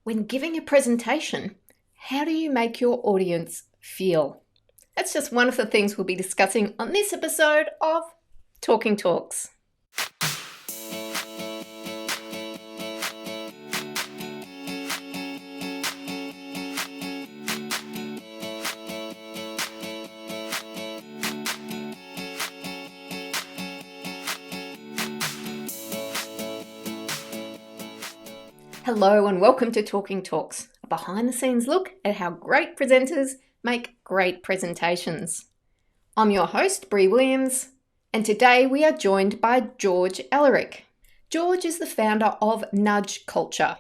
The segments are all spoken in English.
When giving a presentation, how do you make your audience feel? That's just one of the things we'll be discussing on this episode of Talking Talks. Hello and welcome to Talking Talks, a behind the scenes look at how great presenters make great presentations. I'm your host, Bri Williams, and today we are joined by George Elerick. George is the founder of Nudge Culture,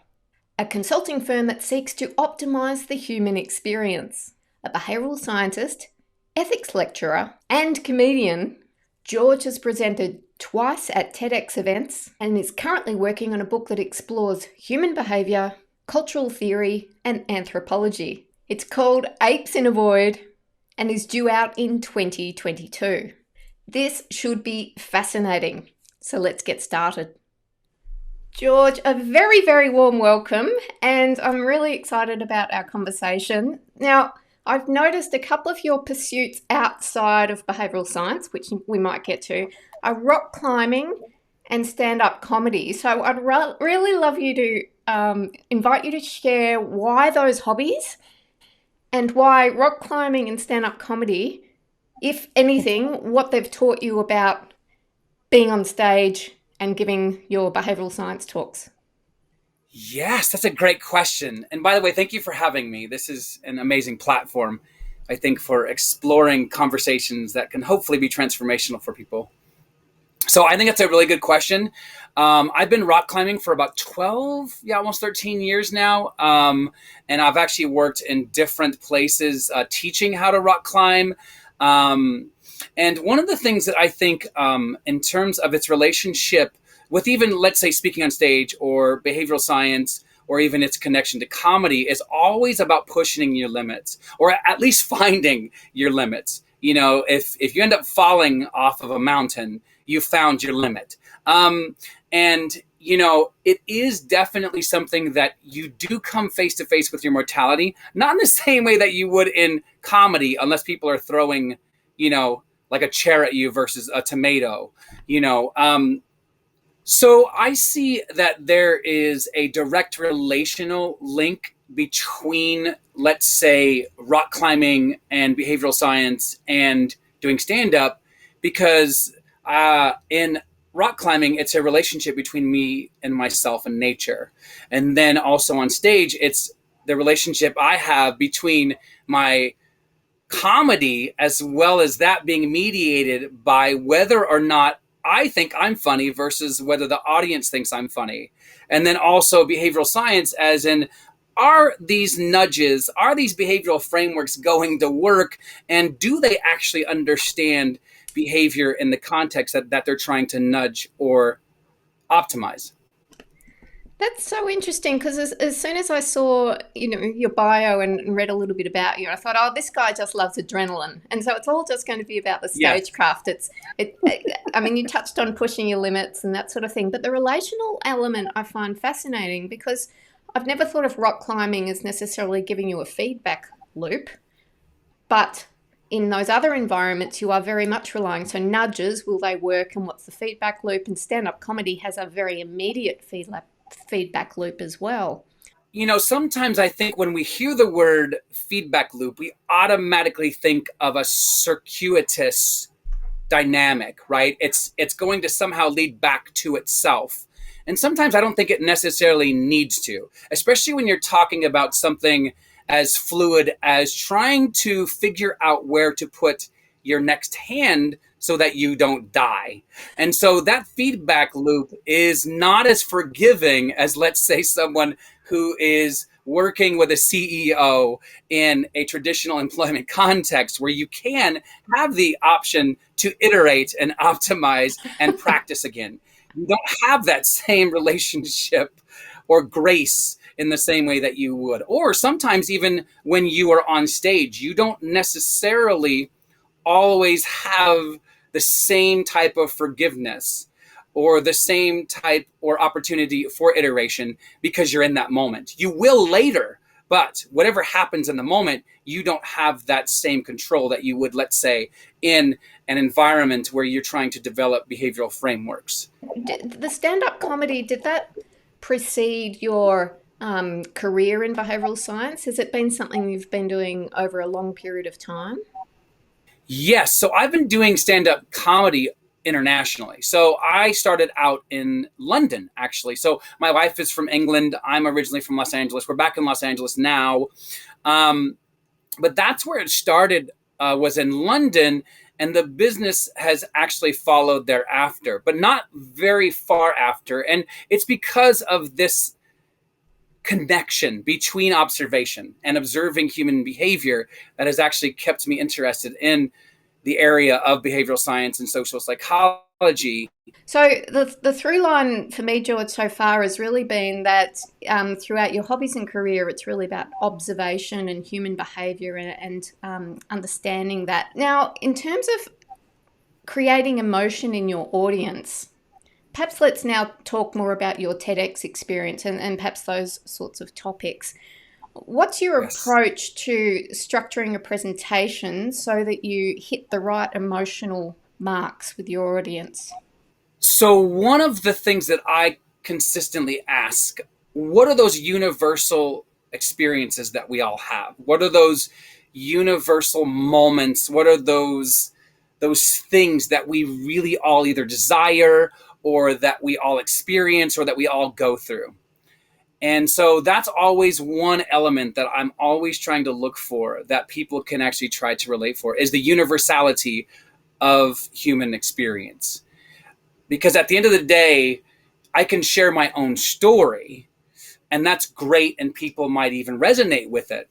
a consulting firm that seeks to optimize the human experience. A behavioural scientist, ethics lecturer, and comedian, George has presented twice at TEDx events and is currently working on a book that explores human behaviour, cultural theory, and anthropology. It's called Apes in a Void and is due out in 2022. This should be fascinating, so let's get started. George, a very, very warm welcome, and I'm really excited about our conversation. Now, I've noticed a couple of your pursuits outside of behavioural science, which we might get to, are rock climbing and stand-up comedy. So I'd really love you to invite you to share why those hobbies and why rock climbing and stand-up comedy, if anything, what they've taught you about being on stage and giving your behavioural science talks. Yes, that's a great question. And by the way, thank you for having me. This is an amazing platform, I think, for exploring conversations that can hopefully be transformational for people. So I think that's a really good question. I've been rock climbing for about 12, almost 13 years now. And I've actually worked in different places teaching how to rock climb. And one of the things that I think in terms of its relationship with even, let's say, speaking on stage or behavioral science, or even its connection to comedy, is always about pushing your limits, or at least finding your limits. You know, if you end up falling off of a mountain, you found your limit. And, you know, it is definitely something that you do come face to face with your mortality, not in the same way that you would in comedy, unless people are throwing, you know, like a chair at you versus a tomato, you know. So I see that there is a direct relational link between, let's say, rock climbing and behavioral science and doing stand-up, because in rock climbing, it's a relationship between me and myself and nature. And then also on stage, it's the relationship I have between my comedy, as well as that being mediated by whether or not I think I'm funny versus whether the audience thinks I'm funny. And then also behavioral science, as in, are these nudges, are these behavioral frameworks going to work? And do they actually understand behavior in the context that they're trying to nudge or optimize? That's so interesting, because as soon as I saw, your bio and read a little bit about you, I thought, oh, this guy just loves adrenaline. And so it's all just going to be about the stagecraft. I mean, you touched on pushing your limits and that sort of thing, but the relational element I find fascinating, because I've never thought of rock climbing as necessarily giving you a feedback loop, but in those other environments, you are very much relying. So nudges, will they work, and what's the feedback loop? And stand-up comedy has a very immediate feedback loop as well. You know, sometimes I think when we hear the word feedback loop, we automatically think of a circuitous dynamic, right? It's going to somehow lead back to itself. And sometimes I don't think it necessarily needs to, especially when you're talking about something as fluid as trying to figure out where to put your next hand so that you don't die. And so that feedback loop is not as forgiving as, let's say, someone who is working with a CEO in a traditional employment context, where you can have the option to iterate and optimize and practice again. You don't have that same relationship or grace in the same way that you would. Or sometimes even when you are on stage, you don't necessarily always have the same type of forgiveness or the same type or opportunity for iteration because you're in that moment. You will later, but whatever happens in the moment, you don't have that same control that you would, let's say, in an environment where you're trying to develop behavioral frameworks. The stand-up comedy, did that precede your career in behavioural science? Has it been something you've been doing over a long period of time? Yes. So I've been doing stand-up comedy internationally. So I started out in London, actually. So my wife is from England. I'm originally from Los Angeles. We're back in Los Angeles now. But that's where it started, was in London. And the business has actually followed thereafter, but not very far after. And it's because of this connection between observation and observing human behavior that has actually kept me interested in the area of behavioral science and social psychology. So the through line for me, George, so far has really been that throughout your hobbies and career, it's really about observation and human behaviour and understanding that. Now, in terms of creating emotion in your audience, perhaps let's now talk more about your TEDx experience and perhaps those sorts of topics. What's your Yes. approach to structuring a presentation so that you hit the right emotional marks with your audience? So one of the things that I consistently ask, what are those universal experiences that we all have? What are those universal moments? What are those things that we really all either desire or that we all experience or that we all go through? And so that's always one element that I'm always trying to look for that people can actually try to relate for, is the universality of human experience. Because at the end of the day, I can share my own story, and that's great, and people might even resonate with it.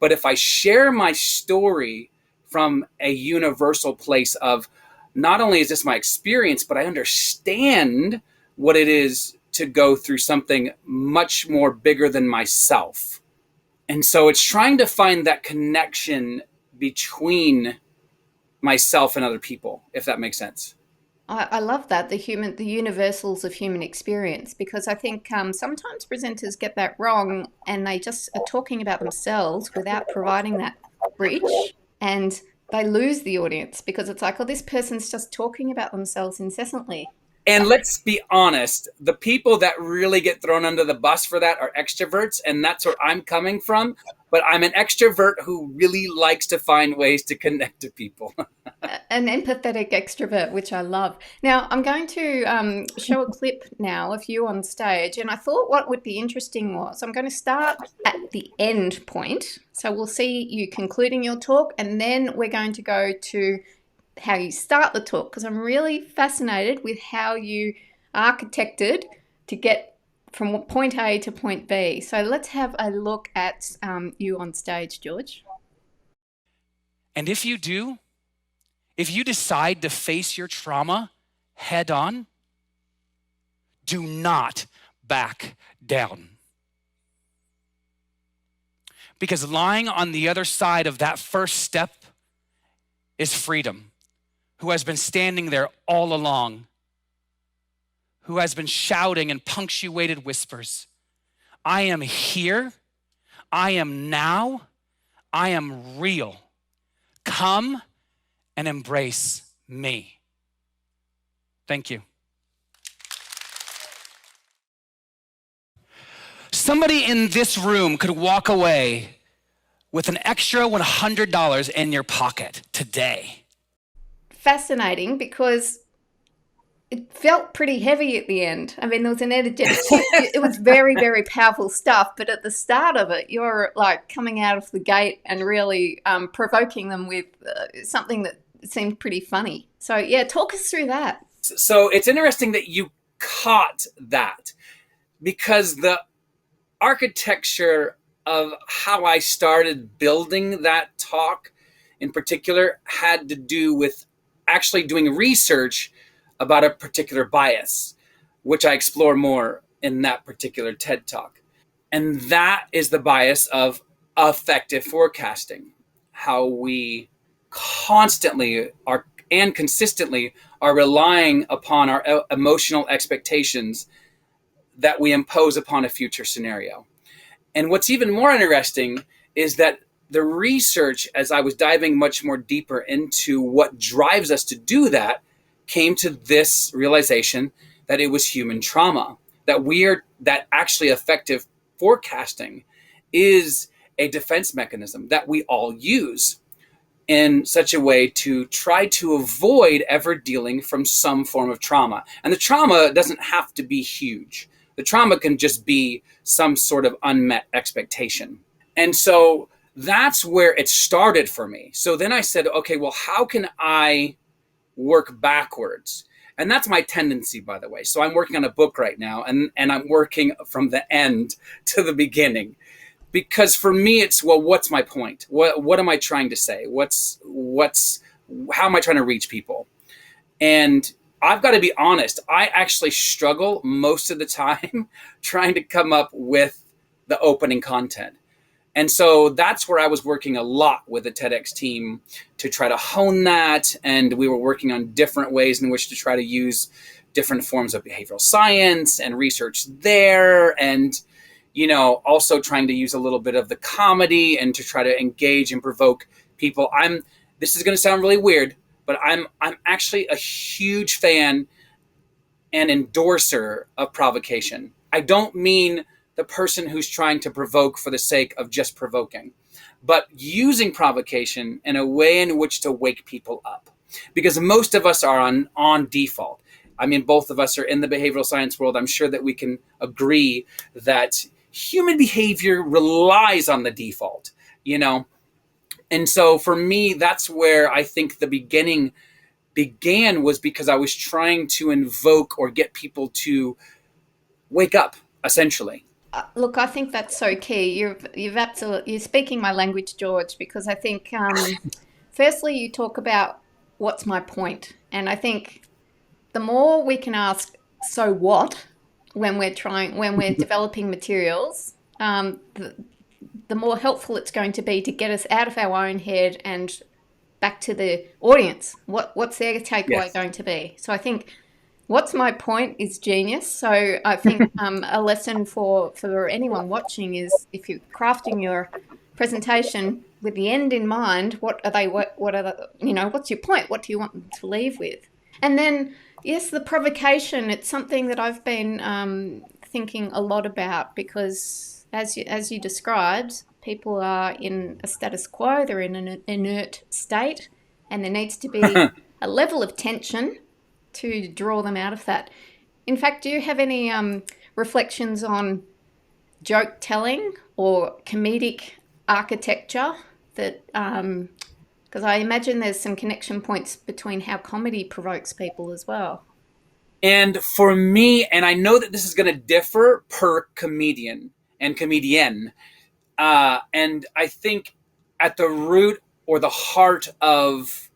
But if I share my story from a universal place of not only is this my experience, but I understand what it is to go through something much more bigger than myself. And so it's trying to find that connection between myself and other people, if that makes sense. I love that, the universals of human experience, because I think sometimes presenters get that wrong and they just are talking about themselves without providing that bridge, and they lose the audience because it's like, oh, this person's just talking about themselves incessantly. And let's be honest, the people that really get thrown under the bus for that are extroverts, and that's where I'm coming from. But I'm an extrovert who really likes to find ways to connect to people. An empathetic extrovert, which I love. Now, I'm going to show a clip now of you on stage, and I thought what would be interesting was I'm going to start at the end point. So we'll see you concluding your talk, and then we're going to go to how you start the talk, because I'm really fascinated with how you architected to get from point A to point B. So let's have a look at you on stage, George. And if you do, if you decide to face your trauma head on, do not back down. Because lying on the other side of that first step is freedom, who has been standing there all along, who has been shouting in punctuated whispers, I am here, I am now, I am real. Come and embrace me. Thank you. Somebody in this room could walk away with an extra $100 in your pocket today. Fascinating, because it felt pretty heavy at the end. I mean, there was an energetic shift. It was very, very powerful stuff. But at the start of it, you're like coming out of the gate and really provoking them with something that seemed pretty funny. So yeah, talk us through that. So it's interesting that you caught that, because the architecture of how I started building that talk in particular had to do with actually doing research about a particular bias, which I explore more in that particular TED Talk. And that is the bias of affective forecasting, how we constantly are and consistently are relying upon our emotional expectations that we impose upon a future scenario. And what's even more interesting is that the research, as I was diving much more deeper into what drives us to do that, came to this realization that it was human trauma, that actually affective forecasting is a defense mechanism that we all use in such a way to try to avoid ever dealing from some form of trauma. And the trauma doesn't have to be huge. The trauma can just be some sort of unmet expectation. And so that's where it started for me. So then I said, okay, well, how can I work backwards? And that's my tendency, by the way. So I'm working on a book right now, and I'm working from the end to the beginning. Because for me, it's, well, what's my point? What am I trying to say? How am I trying to reach people? And I've got to be honest, I actually struggle most of the time trying to come up with the opening content. And so that's where I was working a lot with the TEDx team to try to hone that. And we were working on different ways in which to try to use different forms of behavioral science and research there. And, also trying to use a little bit of the comedy and to try to engage and provoke people. This is going to sound really weird, but I'm actually a huge fan and endorser of provocation. I don't mean the person who's trying to provoke for the sake of just provoking, but using provocation in a way in which to wake people up. Because most of us are on default. I mean, both of us are in the behavioral science world. I'm sure that we can agree that human behavior relies on the default, And so for me, that's where I think the beginning began, was because I was trying to invoke or get people to wake up, essentially. Look, I think that's so key. You're speaking my language, George, because I think firstly you talk about what's my point, and I think the more we can ask "so what" when we're developing materials, the more helpful it's going to be to get us out of our own head and back to the audience. What's their takeaway going to be? So I think what's my point is genius. So I think a lesson for anyone watching is, if you're crafting your presentation with the end in mind, what's your point? What do you want them to leave with? And then, yes, the provocation, it's something that I've been thinking a lot about, because as you described, people are in a status quo, they're in an inert state, and there needs to be a level of tension to draw them out of that. In fact, do you have any reflections on joke telling or comedic architecture that, because I imagine there's some connection points between how comedy provokes people as well. And for me, and I know that this is going to differ per comedian and comedienne, and I think at the root or the heart of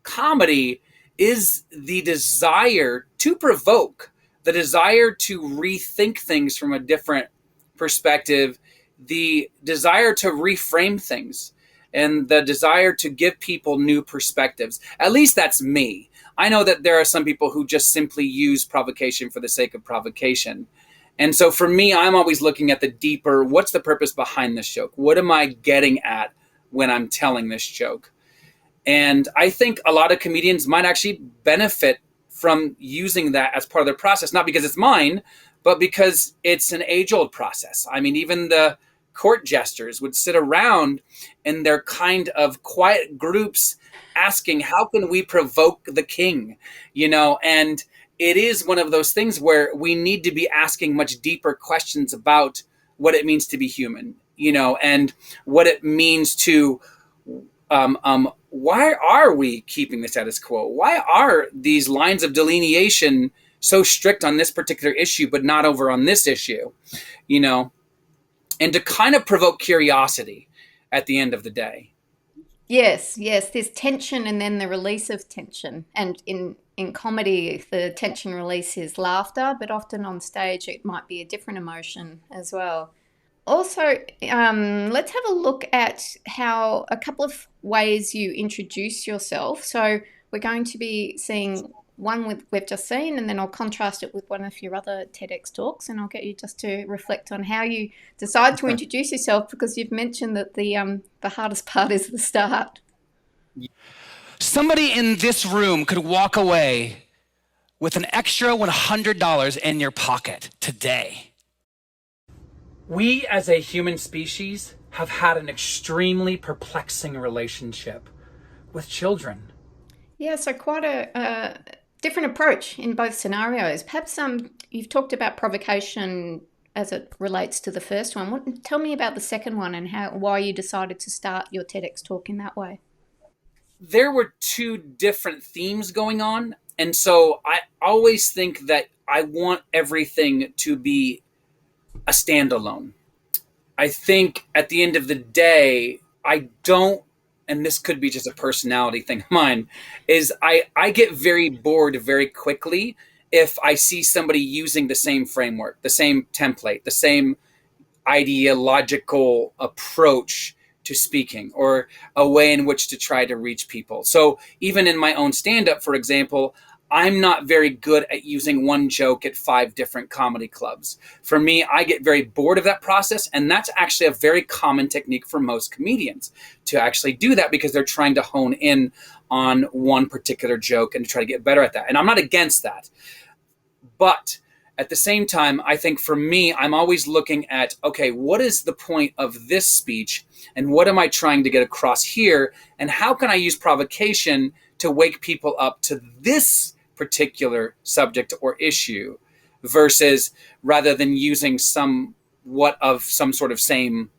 comedy is the desire to provoke, the desire to rethink things from a different perspective, the desire to reframe things, and the desire to give people new perspectives. At least that's me. I know that there are some people who just simply use provocation for the sake of provocation. And so for me, I'm always looking at the deeper, what's the purpose behind this joke? What am I getting at when I'm telling this joke? And I think a lot of comedians might actually benefit from using that as part of their process, not because it's mine, but because it's an age-old process. I mean, even the court jesters would sit around in their kind of quiet groups asking, how can we provoke the king? And it is one of those things where we need to be asking much deeper questions about what it means to be human, and what it means to, why are we keeping the status quo? Why are these lines of delineation so strict on this particular issue, but not over on this issue, and to kind of provoke curiosity at the end of the day. Yes, there's tension and then the release of tension. And in comedy, the tension release is laughter, but often on stage it might be a different emotion as well. Also, let's have a look at how a couple of ways you introduce yourself. So we're going to be seeing one we've just seen, and then I'll contrast it with one of your other TEDx talks, and I'll get you just to reflect on how you decide to introduce yourself, because you've mentioned that the hardest part is the start. Somebody in this room could walk away with an extra $100 in your pocket today. We as a human species have had an extremely perplexing relationship with children. Yeah, so quite a different approach in both scenarios. Perhaps you've talked about provocation as it relates to the first one. Tell me about the second one and why you decided to start your TEDx talk in that way. There were two different themes going on. And so I always think that I want everything to be a standalone. I think at the end of the day, I don't, and this could be just a personality thing of mine, is I get very bored very quickly if I see somebody using the same framework, the same template, the same ideological approach to speaking, or a way in which to try to reach people. So even in my own stand-up, for example, I'm not very good at using one joke at 5 different comedy clubs. For me, I get very bored of that process, and that's actually a very common technique for most comedians to actually do that, because they're trying to hone in on one particular joke and to try to get better at that. And I'm not against that. But at the same time, I think for me, I'm always looking at, okay, what is the point of this speech, and what am I trying to get across here, and how can I use provocation to wake people up to this particular subject or issue, versus rather than using somewhat of some sort of same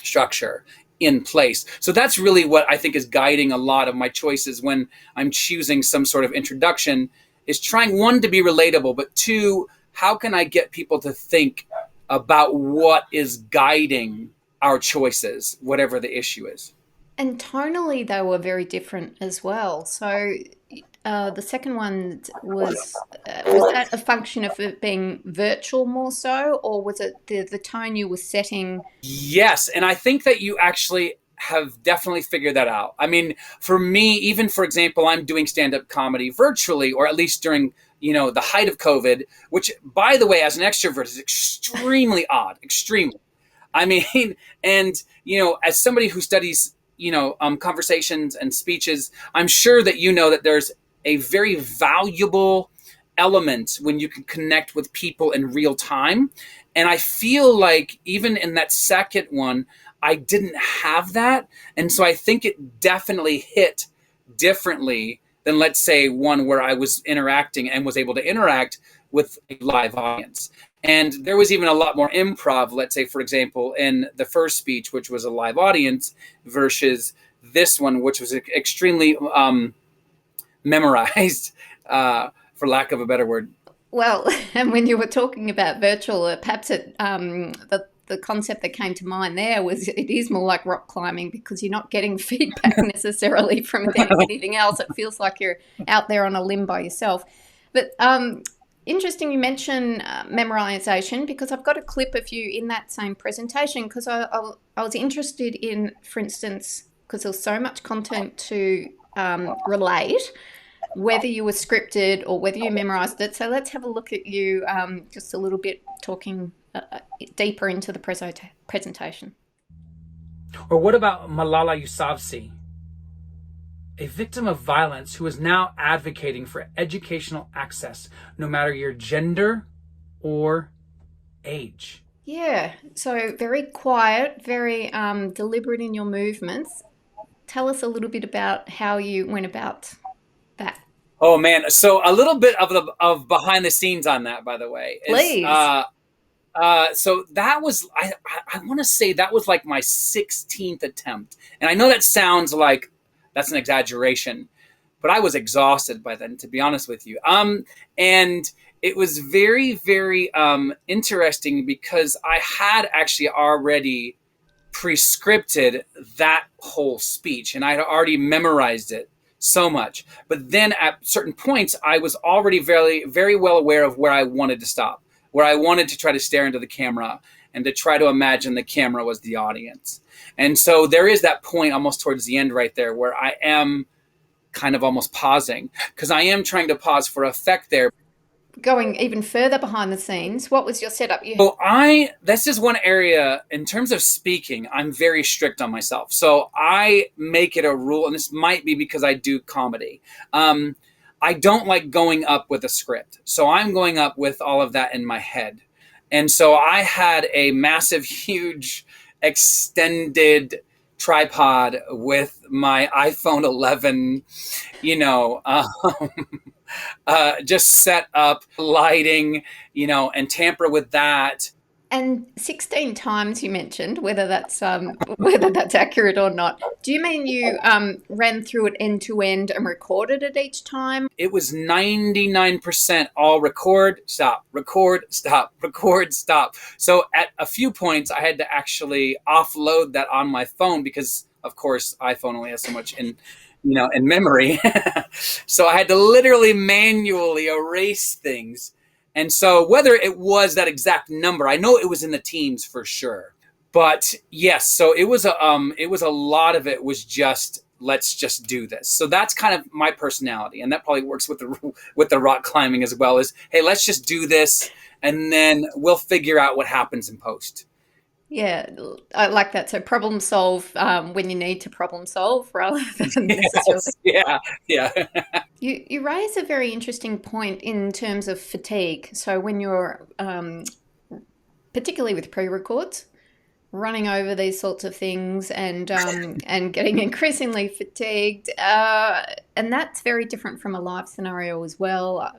structure in place. So that's really what I think is guiding a lot of my choices when I'm choosing some sort of introduction, is trying, one, to be relatable, but two, how can I get people to think about what is guiding our choices, whatever the issue is. And tonally, they were very different as well. So the second one was that a function of it being virtual more so, or was it the tone you were setting? Yes, and I think that you actually have definitely figured that out. I mean, for me, even, for example, I'm doing stand-up comedy virtually, or at least during, the height of COVID, which, by the way, as an extrovert is extremely odd, extremely. I mean, and, as somebody who studies, conversations and speeches, I'm sure that that there's a very valuable element when you can connect with people in real time. And I feel like even in that second one, I didn't have that. And so I think it definitely hit differently than, let's say, one where I was interacting and was able to interact with a live audience. And there was even a lot more improv, let's say, for example, in the first speech, which was a live audience, versus this one, which was extremely memorized, for lack of a better word. Well, and when you were talking about virtual, perhaps the concept that came to mind there was it is more like rock climbing, because you're not getting feedback necessarily from anything else. It feels like you're out there on a limb by yourself. But interesting you mention memorization, because I've got a clip of you in that same presentation, because I was interested in, for instance, because there's so much content to relate, whether you were scripted or whether you memorized it. So let's have a look at you just a little bit, talking deeper into the presentation. Or what about Malala Yousafzai, a victim of violence who is now advocating for educational access, no matter your gender or age? Yeah, so very quiet, very deliberate in your movements. Tell us a little bit about how you went about that. Oh man, so a little bit of behind the scenes on that, by the way. Please. So that was, I want to say that was like my 16th attempt. And I know that sounds like that's an exaggeration, but I was exhausted by then, to be honest with you. And it was very, very interesting, because I had actually already prescripted that whole speech, and I had already memorized it so much. But then at certain points, I was already very, very well aware of where I wanted to stop, where I wanted to try to stare into the camera and to try to imagine the camera was the audience. And so there is that point almost towards the end right there where I am kind of almost pausing, because I am trying to pause for effect there. Going even further behind the scenes, what was your setup? So this is one area in terms of speaking, I'm very strict on myself. So I make it a rule, and this might be because I do comedy. I don't like going up with a script. So I'm going up with all of that in my head. And so I had a massive, huge, extended tripod with my iPhone 11, just set up, lighting, and tamper with that. And 16 times you mentioned, whether that's accurate or not. Do you mean you ran through it end to end and recorded it each time? It was 99% all record, stop, record, stop, record, stop. So at a few points, I had to actually offload that on my phone because, of course, iPhone only has so much in memory. So I had to literally manually erase things. And so whether it was that exact number, I know it was in the teens for sure. But yes, so it was a lot of it was just, let's just do this. So that's kind of my personality. And that probably works with the rock climbing as well, is, hey, let's just do this. And then we'll figure out what happens in post. Yeah, I like that. So problem solve when you need to problem solve rather than necessarily. Yes, yeah. You raise a very interesting point in terms of fatigue. So when you're, particularly with pre-records, running over these sorts of things and getting increasingly fatigued, and that's very different from a live scenario as well.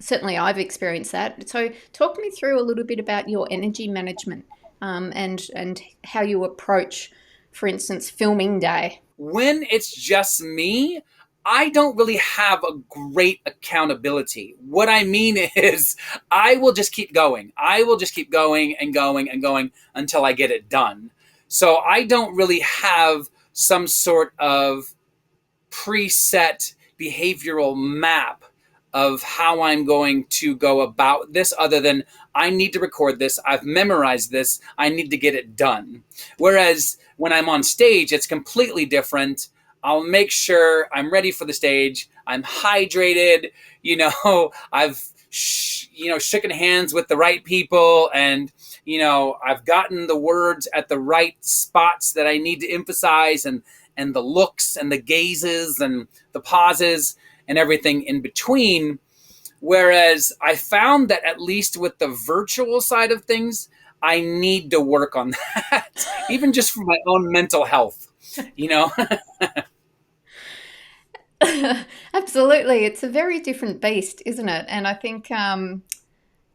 Certainly, I've experienced that. So talk me through a little bit about your energy management. And how you approach, for instance, filming day. When it's just me, I don't really have a great accountability. What I mean is I will just keep going. I will just keep going and going and going until I get it done. So I don't really have some sort of preset behavioral map of how I'm going to go about this, other than I need to record this, I've memorized this, I need to get it done. Whereas when I'm on stage, it's completely different. I'll make sure I'm ready for the stage, I'm hydrated, I've shaken hands with the right people, and I've gotten the words at the right spots that I need to emphasize, and the looks and the gazes and the pauses and everything in between. Whereas I found that at least with the virtual side of things, I need to work on that, even just for my own mental health, Absolutely. It's a very different beast, isn't it? And I think,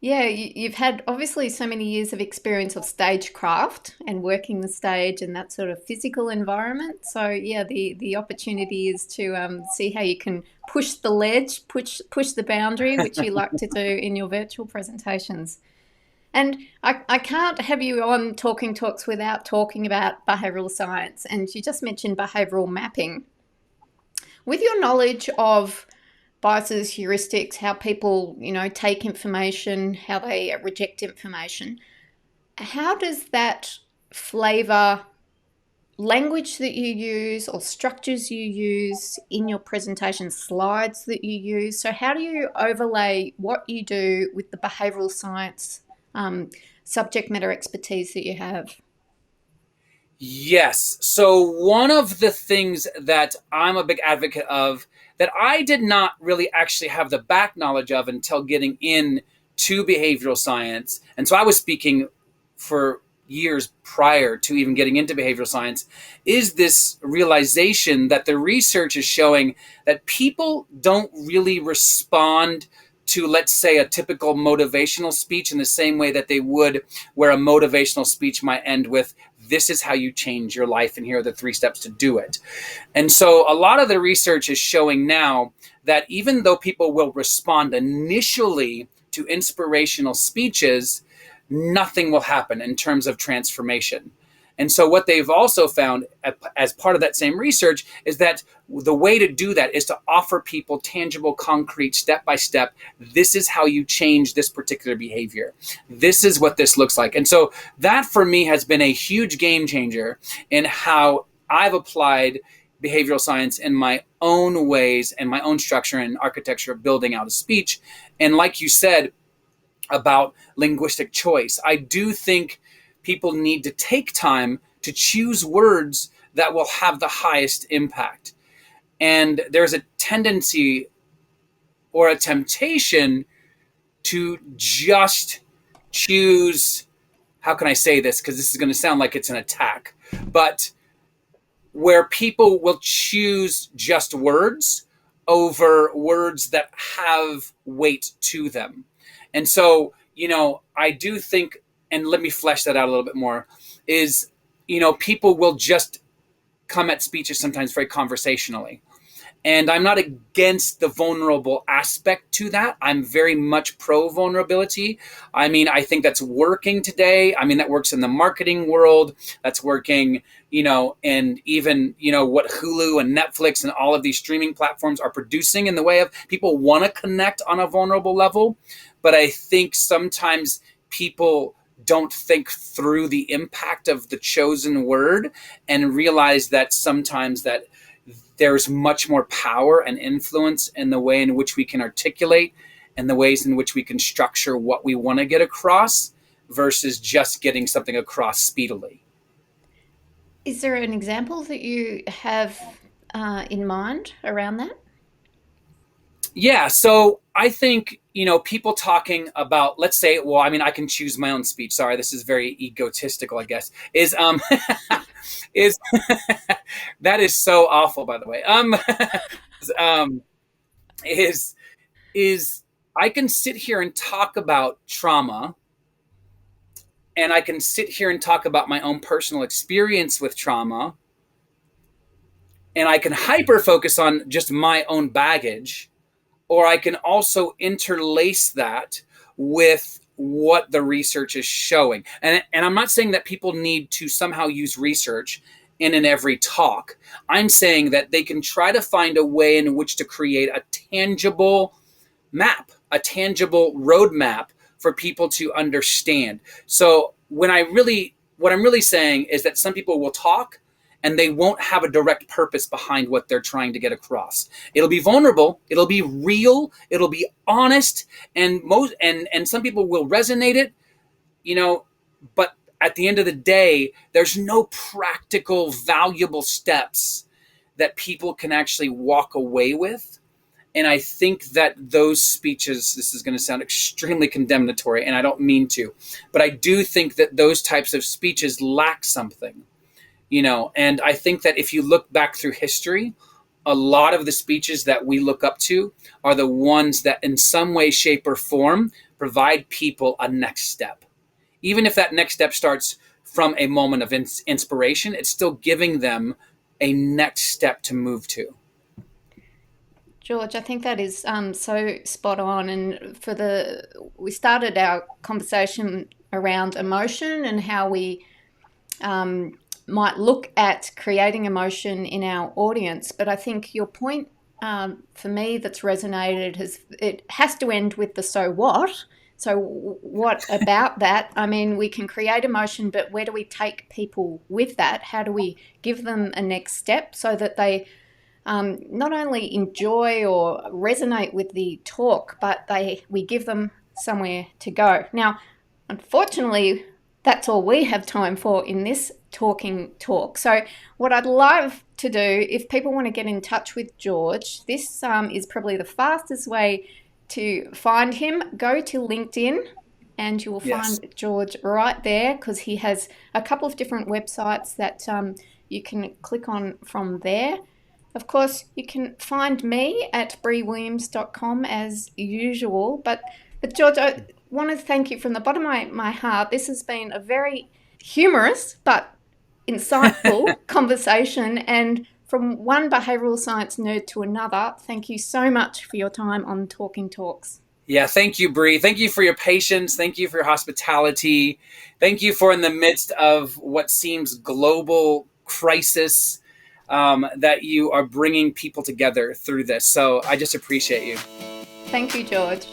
you've had obviously so many years of experience of stagecraft and working the stage and that sort of physical environment. So yeah, the opportunity is to see how you can push the ledge, push the boundary, which you like to do in your virtual presentations. And I can't have you on Talking Talks without talking about behavioural science. And you just mentioned behavioural mapping. With your knowledge of biases, heuristics, how people, take information, how they reject information, how does that flavour language that you use or structures you use in your presentation, slides that you use? So how do you overlay what you do with the behavioural science subject matter expertise that you have? Yes. So one of the things that I'm a big advocate of, that I did not really actually have the back knowledge of until getting into behavioral science. And so I was speaking for years prior to even getting into behavioral science, is this realization that the research is showing that people don't really respond to, let's say, a typical motivational speech in the same way that they would, where a motivational speech might end with, this is how you change your life, and here are the 3 steps to do it. And so a lot of the research is showing now that even though people will respond initially to inspirational speeches, nothing will happen in terms of transformation. And so what they've also found as part of that same research is that the way to do that is to offer people tangible, concrete, step-by-step, this is how you change this particular behavior. This is what this looks like. And so that for me has been a huge game changer in how I've applied behavioral science in my own ways and my own structure and architecture of building out a speech. And like you said about linguistic choice, I do think people need to take time to choose words that will have the highest impact. And there's a tendency or a temptation to just choose, how can I say this? Because this is going to sound like it's an attack, but where people will choose just words over words that have weight to them. And so, I do think, and let me flesh that out a little bit more, is, people will just come at speeches sometimes very conversationally. And I'm not against the vulnerable aspect to that. I'm very much pro vulnerability. I mean, I think that's working today. I mean, that works in the marketing world. That's working, and even, what Hulu and Netflix and all of these streaming platforms are producing in the way of people want to connect on a vulnerable level. But I think sometimes people don't think through the impact of the chosen word and realize that sometimes that there's much more power and influence in the way in which we can articulate and the ways in which we can structure what we want to get across versus just getting something across speedily. Is there an example that you have in mind around that? Yeah, so I think, people talking about, let's say, well, I mean, I can choose my own speech. Sorry, this is very egotistical, I guess. Is that is so awful, by the way. Is I can sit here and talk about trauma, and I can sit here and talk about my own personal experience with trauma, and I can hyper focus on just my own baggage, or I can also interlace that with what the research is showing. And I'm not saying that people need to somehow use research in every talk. I'm saying that they can try to find a way in which to create a tangible map, a tangible roadmap for people to understand. So what I'm really saying is that some people will talk and they won't have a direct purpose behind what they're trying to get across. It'll be vulnerable, it'll be real, it'll be honest, and some people will resonate it, but at the end of the day, there's no practical, valuable steps that people can actually walk away with. And I think that those speeches, this is going to sound extremely condemnatory, and I don't mean to, but I do think that those types of speeches lack something. And I think that if you look back through history, a lot of the speeches that we look up to are the ones that in some way, shape, or form provide people a next step. Even if that next step starts from a moment of inspiration, it's still giving them a next step to move to. George, I think that is so spot on. And we started our conversation around emotion and how we might look at creating emotion in our audience. But I think your point for me that's resonated it has to end with the so what. So what about that? I mean, we can create emotion, but where do we take people with that? How do we give them a next step so that they not only enjoy or resonate with the talk, but we give them somewhere to go? Now, unfortunately, that's all we have time for in this Talking Talk. So what I'd love to do, if people want to get in touch with George, this is probably the fastest way to find him. Go to LinkedIn and you will find George right there, because he has a couple of different websites that you can click on from there. Of course, you can find me at briwilliams.com as usual. But George, I want to thank you from the bottom of my heart. This has been a very humorous but insightful conversation, and from one behavioural science nerd to another, thank you so much for your time on Talking Talks. Yeah, thank you, Bri. Thank you for your patience. Thank you for your hospitality. Thank you for, in the midst of what seems global crisis, that you are bringing people together through this. So I just appreciate you. Thank you, George.